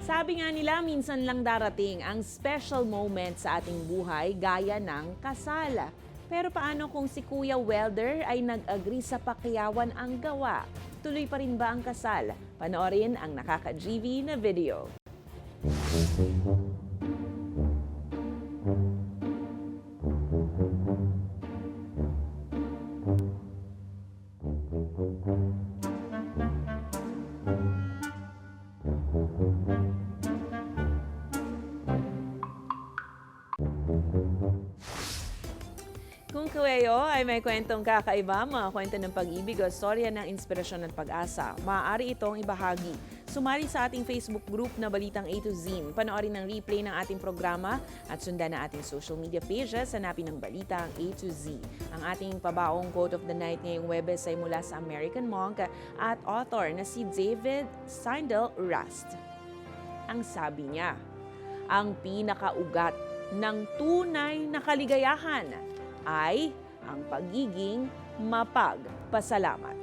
Sabi nga nila, minsan lang darating ang special moment sa ating buhay gaya ng kasal. Pero paano kung si Kuya Welder ay nag-agree sa pakyawan ang gawa? Tuloy pa rin ba ang kasal? Panoorin ang nakaka-GV na video. Kung kayo ay may kwentong kakaiba, mga kwento ng pag-ibig o storya ng inspirasyon at pag-asa, maaari itong ibahagi. Sumali sa ating Facebook group na Balitang A to Z. Panoorin ang replay ng ating programa at sundan na ating social media pages. Hanapin ang Balitang A to Z. Ang ating pabaong quote of the night ngayong Webes ay mula sa American monk at author na si David Steindl-Rast. Ang sabi niya, ang pinakaugat ng tunay na kaligayahan ay ang pagiging mapagpasalamat.